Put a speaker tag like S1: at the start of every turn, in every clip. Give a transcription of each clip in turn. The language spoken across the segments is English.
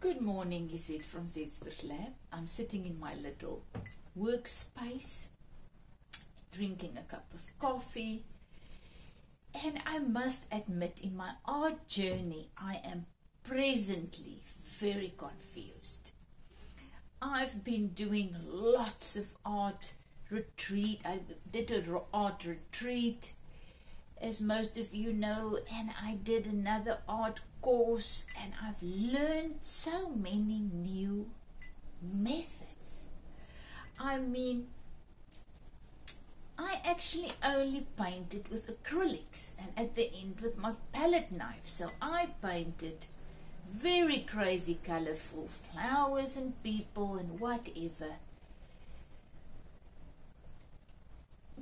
S1: Good morning, is it from Zedster's Lab. I'm sitting in my little workspace, drinking a cup of coffee, and I must admit, in my art journey, I am presently very confused. I've been doing lots of art retreat. I did an art retreat, as most of you know, and I did another art course, and I've learned so many new methods. I mean, I actually only painted with acrylics and at the end with my palette knife. So I painted very crazy colorful flowers and people and whatever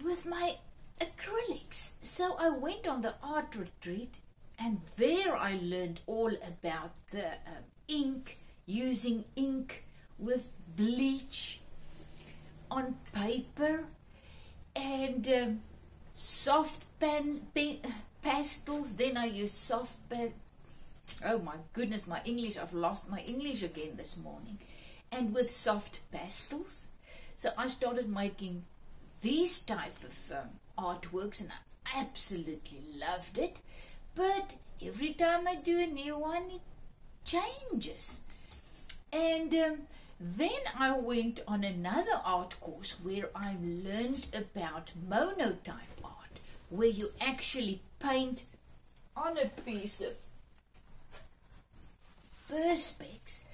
S1: with my acrylics. So I went on the art retreat, and there I learned all about the ink, using ink with bleach on paper, and soft pastels. Then I used soft oh my goodness, my English, I've lost my English again this morning. And with soft pastels. So I started making these type of artworks, and I absolutely loved it. But every time I do a new one, it changes. And then I went on another art course where I learned about monotype art, where you actually paint on a piece of perspex,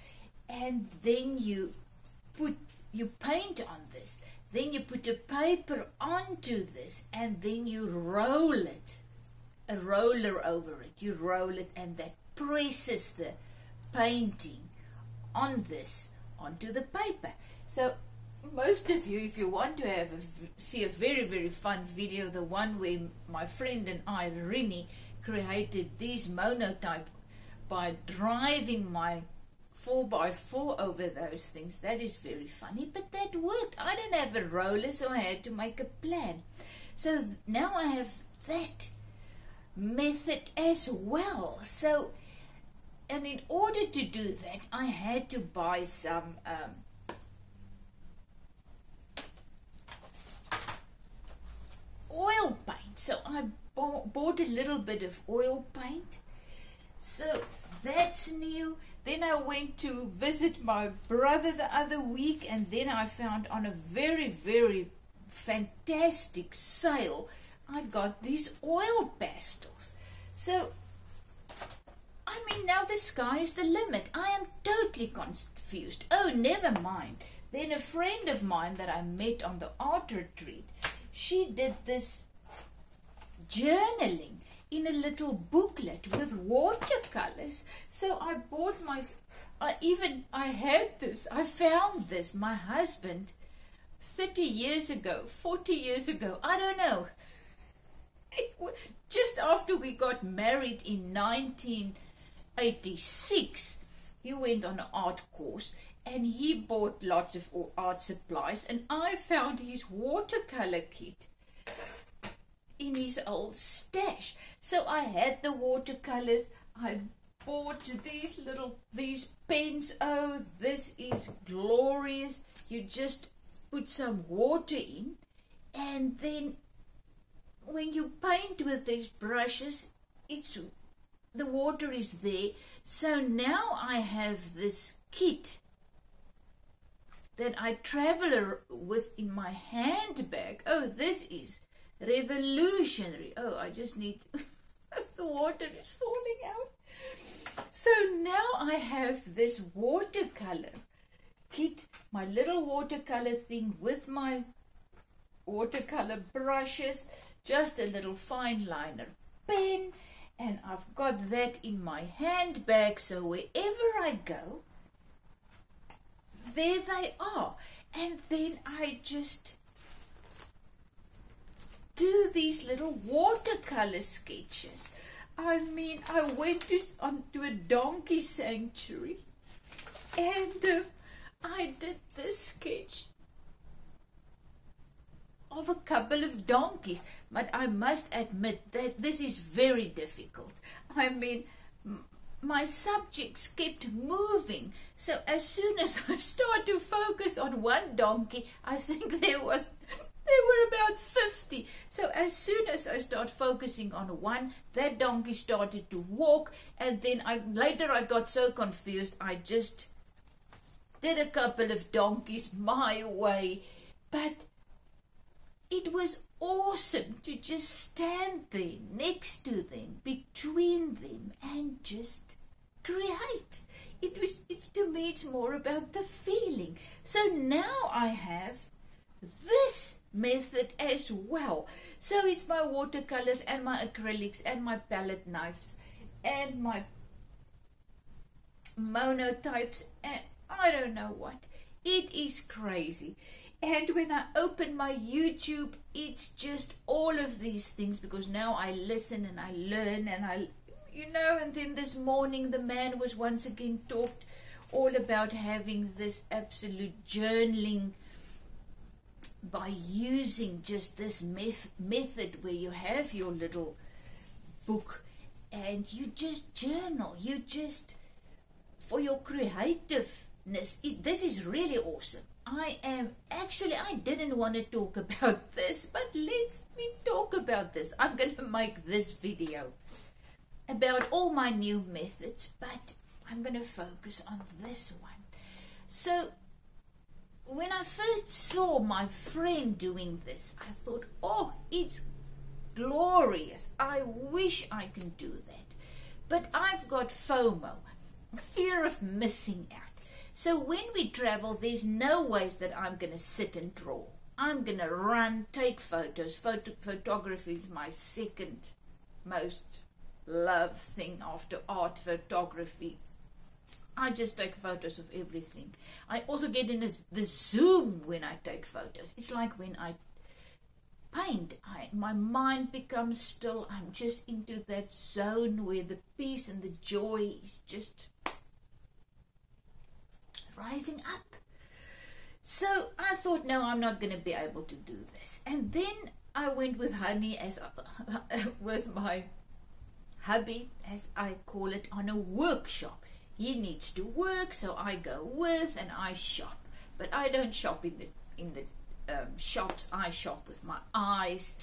S1: and then you paint on this. Then you put a paper onto this, and then you roll it. A roller over it. You roll it, and that presses the painting on this onto the paper. So most of you, if you want to see a very, very fun video, the one where my friend and I, Rini, created these monotype by driving my 4x4 over those things. That is very funny, but that worked. I don't have a roller, so I had to make a plan. So now I have that method as well. So, and in order to do that, I had to buy some oil paint. So I bought a little bit of oil paint. So that's new. Then I went to visit my brother the other week, and then I found on a very, very fantastic sale, I got these oil pastels. So, I mean, now the sky is the limit. I am totally confused. Oh, never mind. Then a friend of mine that I met on the art retreat, she did this journaling in a little booklet with watercolors. So I bought I had this. I found this. My husband, 30 years ago, 40 years ago, I don't know. Just after we got married in 1986, he went on an art course, and he bought lots of art supplies, and I found his watercolor kit in his old stash. So I had the watercolors. I bought these pens. Oh, this is glorious. You just put some water in, and then when you paint with these brushes, the water is there. So now I have this kit that I travel with in my handbag. Oh, this is revolutionary. Oh, I just need the water is falling out. So now I have this watercolor kit, my little watercolor thing with my watercolor brushes, just a little fine liner pen, and I've got that in my handbag, so wherever I go, there they are. And then I just do these little watercolor sketches. I mean, I went to a donkey sanctuary, and I did this sketch of a couple of donkeys, but I must admit that this is very difficult. I mean, my subjects kept moving. So as soon as I start to focus on one donkey, I think there were about 50. So as soon as I start focusing on one, that donkey started to walk, and then later I got so confused, I just did a couple of donkeys my way. But it was awesome to just stand there next to them, between them, and just create. To me, it's more about the feeling. So now I have this method as well. So it's my watercolors and my acrylics and my palette knives and my monotypes and I don't know what. It is crazy. And when I open my YouTube, it's just all of these things, because now I listen and I learn and and then this morning the man was once again talked all about having this absolute journaling by using just this method where you have your little book and you just journal, you just, for your creativeness. This is really awesome. I didn't want to talk about this, but let me talk about this. I'm going to make this video about all my new methods, but I'm going to focus on this one. So when I first saw my friend doing this, I thought, oh, it's glorious. I wish I can do that. But I've got FOMO, fear of missing out. So when we travel, there's no ways that I'm going to sit and draw. I'm going to run, take photos. Photography is my second most loved thing after art, photography. I just take photos of everything. I also get in the zoom when I take photos. It's like when I paint, my mind becomes still. I'm just into that zone where the peace and the joy is just rising up. So I thought, no, I'm not going to be able to do this. And then I went with Honey, with my hubby, as I call it, on a workshop. He needs to work, so I go with and I shop. But I don't shop in the shops. I shop with my eyes,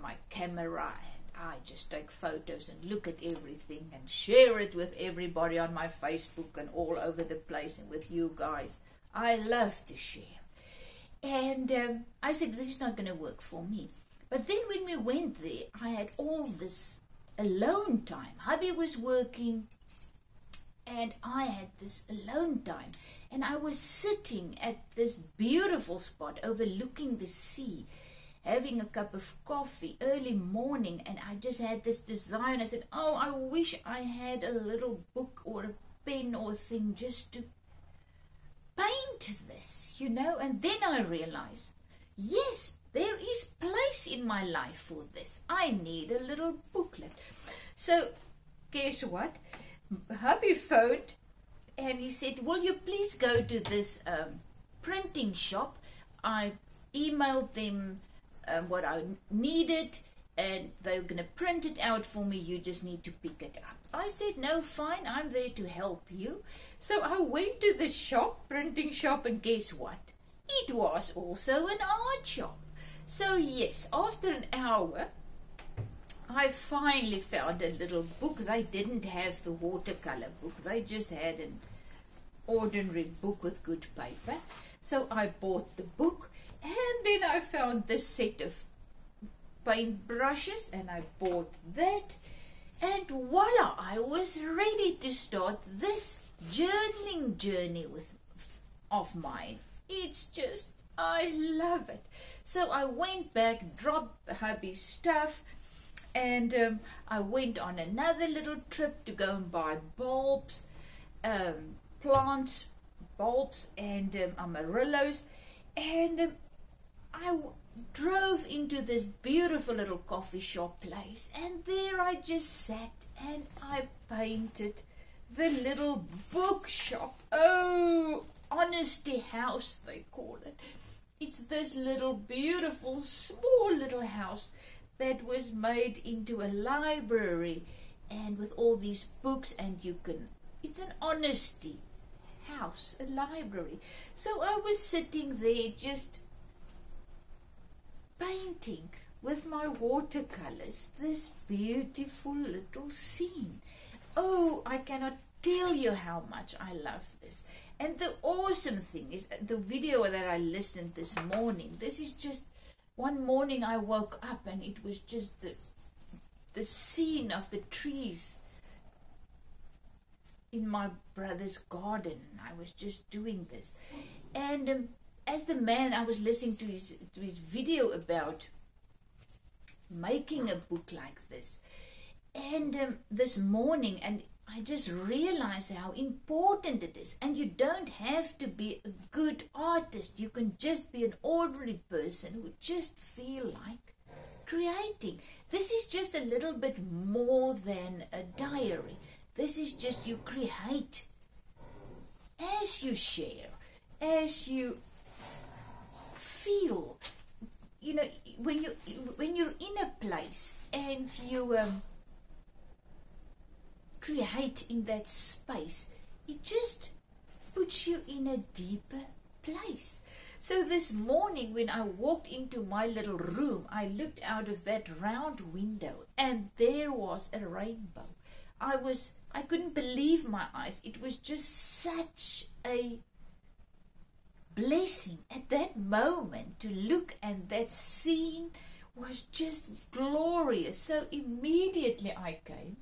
S1: my camera, and I just take photos and look at everything and share it with everybody on my Facebook and all over the place and with you guys. I love to share. And I said, this is not going to work for me. But then when we went there, I had all this alone time. Hubby was working and I had this alone time. And I was sitting at this beautiful spot overlooking the sea, having a cup of coffee early morning, and I just had this desire, and I said, oh, I wish I had a little book or a pen or thing just to paint this, and then I realized, yes, there is place in my life for this. I need a little booklet. So guess what? Hubby phoned and he said, will you please go to this printing shop? I emailed them what I needed and they were going to print it out for me. You just need to pick it up. I said, no, fine, I'm there to help you. So I went to the shop, printing shop, and guess what? It was also an art shop. So yes, after an hour, I finally found a little book. They didn't have the watercolor book. They just had an ordinary book with good paper. So I bought the book, and then I found this set of paintbrushes, and I bought that. And voila, I was ready to start this journaling journey of mine. It's just, I love it. So I went back, dropped hubby's stuff, and I went on another little trip to go and buy bulbs, plants, bulbs, and amarillos. And I drove into this beautiful little coffee shop place, and there I just sat and I painted the little bookshop. Oh, Honesty House they call it. It's this little beautiful small little house that was made into a library, and with all these books, and it's an honesty house, a library. So I was sitting there just painting with my watercolors this beautiful little scene. Oh, I cannot tell you how much I love this. And the awesome thing is the video that I listened this morning. This is just one morning I woke up and it was just the scene of the trees in my brother's garden. I was just doing this, and as the man, I was listening to his video about making a book like this, and this morning, and I just realized how important it is. And you don't have to be a good artist. You can just be an ordinary person who just feel like creating. This is just a little bit more than a diary. This is just you create as you share, as you feel. You know, when you're in a place and you create in that space, it just puts you in a deeper place. So this morning when I walked into my little room, I looked out of that round window and there was a rainbow. I couldn't believe my eyes. It was just such a blessing at that moment to look, and that scene was just glorious. So immediately I came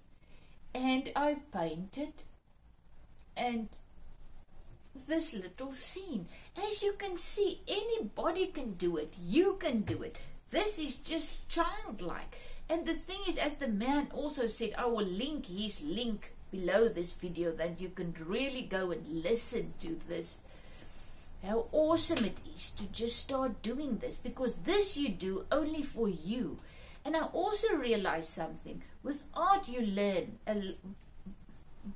S1: and I painted, and this little scene. As you can see, anybody can do it. You can do it. This is just childlike. And the thing is, as the man also said, I will link his link below this video that you can really go and listen to this. How awesome it is to just start doing this, because this you do only for you. And I also realized something. With art you learn,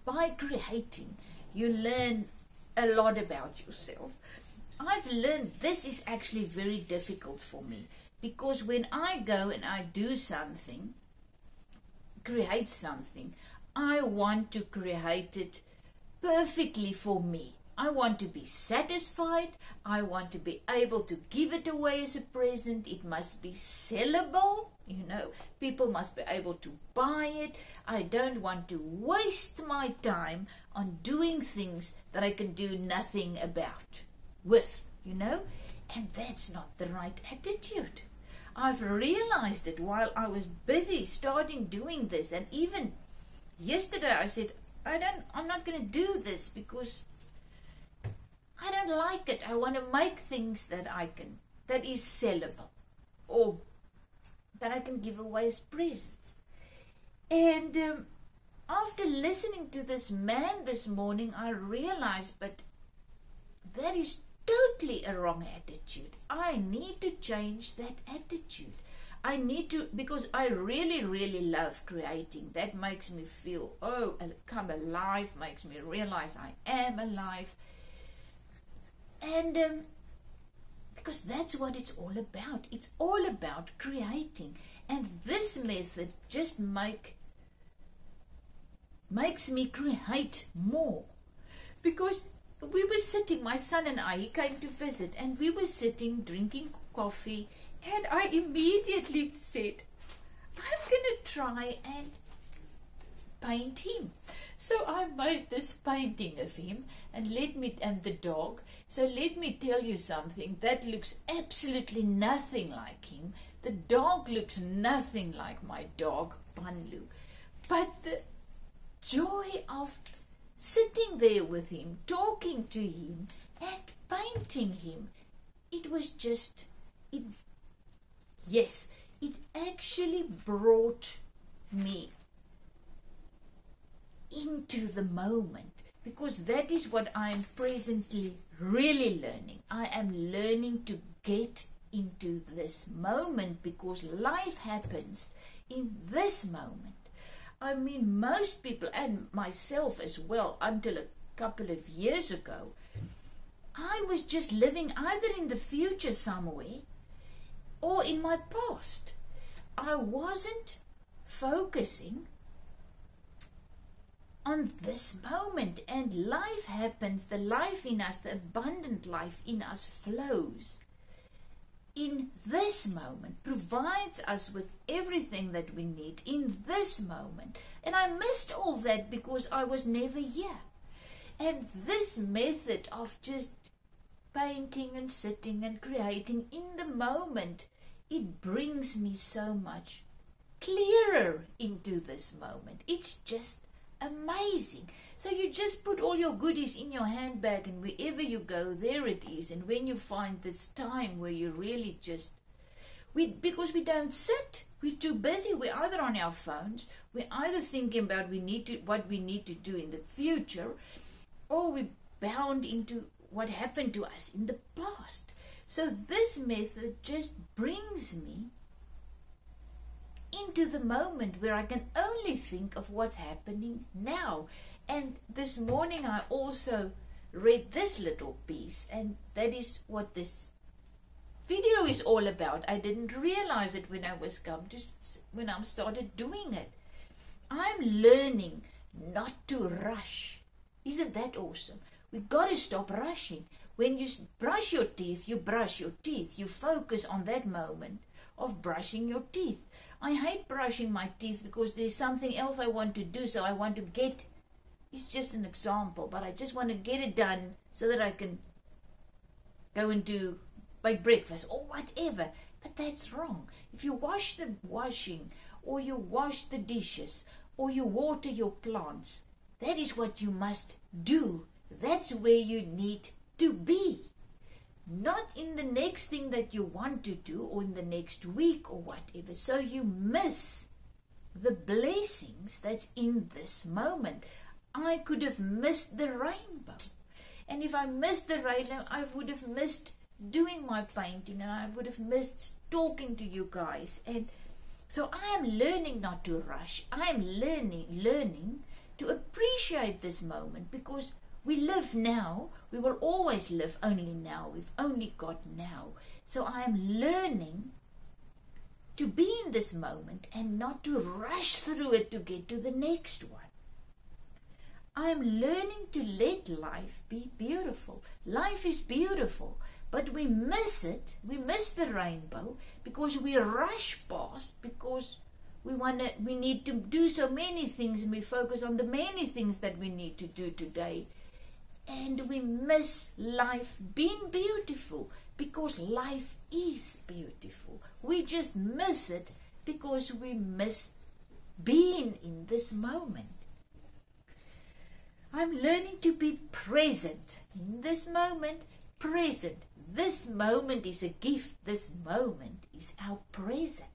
S1: by creating, you learn a lot about yourself. I've learned this is actually very difficult for me, because when I go and I do something, create something, I want to create it perfectly for me. I want to be satisfied. I want to be able to give it away as a present. It must be sellable. You know, people must be able to buy it. I don't want to waste my time on doing things that I can do nothing about with, you know. And that's not the right attitude. I've realized it while I was busy starting doing this. And even yesterday I said, I'm not going to do this because I don't like it. I want to make things that that is sellable, or that I can give away as presents. And after listening to this man this morning, I realized, but that is totally a wrong attitude. I need to change that attitude. I need to, because I really, really love creating. That makes me feel, come alive, makes me realize I am alive. And because that's what it's all about. It's all about creating. And this method just makes me create more. Because we were sitting, my son and I, he came to visit, and we were sitting drinking coffee, and I immediately said, I'm going to try and paint him. So I made this painting of him and the dog. So let me tell you something, that looks absolutely nothing like him. The dog looks nothing like my dog, Banlu. But the joy of sitting there with him, talking to him and painting him, it was just, it actually brought me into the moment, because that is what I am presently really learning. I am learning to get into this moment, because life happens in this moment. I mean, most people, and myself as well, until a couple of years ago, I was just living either in the future somewhere or in my past. I wasn't focusing on this moment, and life happens. The life in us, the abundant life in us, flows in this moment, provides us with everything that we need in this moment. And I missed all that because I was never here. And this method of just painting and sitting and creating in the moment, it brings me so much clearer into this moment. It's just amazing. So you just put all your goodies in your handbag, and wherever you go, there it is. And when you find this time where you really just, because we don't sit, we're too busy. We're either on our phones, we're either thinking about what we need to do in the future, or we're bound into what happened to us in the past. So this method just brings me into the moment where I can only think of what's happening now. And this morning I also read this little piece, and that is what this video is all about. I didn't realize it when I started doing it. I'm learning not to rush. Isn't that awesome? We got to stop rushing. When you brush your teeth, you brush your teeth. You focus on that moment of brushing your teeth. I hate brushing my teeth because there's something else I want to do. So I want to get, it's just an example, but I just want to get it done so that I can go and do my breakfast or whatever. But that's wrong. If you wash the washing, or you wash the dishes, or you water your plants, that is what you must do. That's where you need to be. Not in the next thing that you want to do, or in the next week or whatever. So you miss the blessings that's in this moment. I could have missed the rainbow. And if I missed the rainbow, I would have missed doing my painting, and I would have missed talking to you guys. And so I am learning not to rush. I am learning to appreciate this moment, because we live now. We will always live only now. We've only got now. So I am learning to be in this moment and not to rush through it to get to the next one. I am learning to let life be beautiful. Life is beautiful, but we miss it. We miss the rainbow because we rush past, because we need to do so many things, and we focus on the many things that we need to do today. And we miss life being beautiful, because life is beautiful. We just miss it because we miss being in this moment. I'm learning to be present in this moment. Present. This moment is a gift. This moment is our present.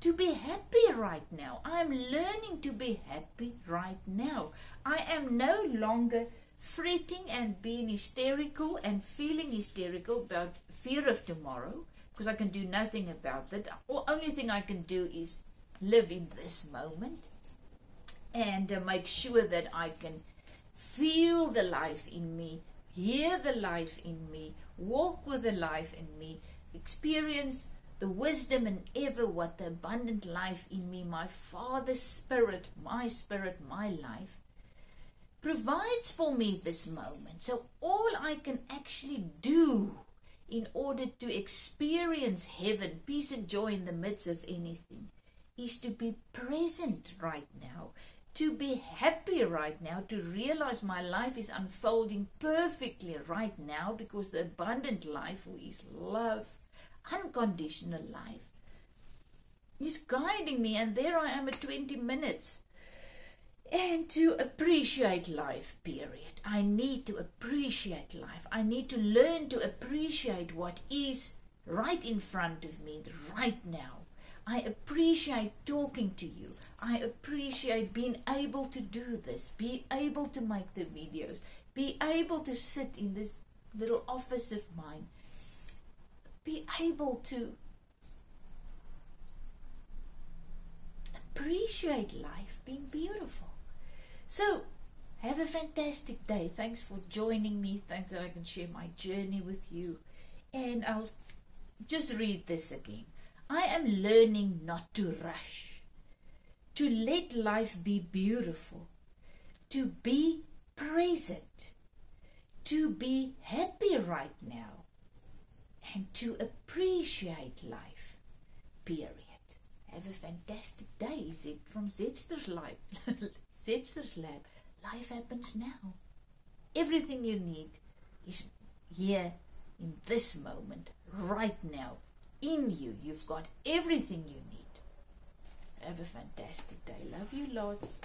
S1: To be happy right now. I'm learning to be happy right now. I am no longer fretting and being hysterical and feeling hysterical about fear of tomorrow, because I can do nothing about that. The only thing I can do is live in this moment and make sure that I can feel the life in me, hear the life in me, walk with the life in me, experience the wisdom and ever what the abundant life in me, my Father's Spirit, my life, provides for me this moment. So all I can actually do in order to experience heaven, peace and joy in the midst of anything, is to be present right now, to be happy right now, to realize my life is unfolding perfectly right now, because the abundant life, who is love, unconditional life, is guiding me. And there I am at 20 minutes. And to appreciate life, period. I need to appreciate life. I need to learn to appreciate what is right in front of me right now. I appreciate talking to you. I appreciate being able to do this, be able to make the videos, be able to sit in this little office of mine, be able to appreciate life being beautiful. So, have a fantastic day. Thanks for joining me. Thanks that I can share my journey with you. And I'll just read this again. I am learning not to rush. to let life be beautiful, to be present, to be happy right now, and to appreciate life, period. Have a fantastic day, from Zetster's Lab. Zetster's Lab. Life happens now. Everything you need is here in this moment, right now, in you. You've got everything you need. Have a fantastic day. Love you lots.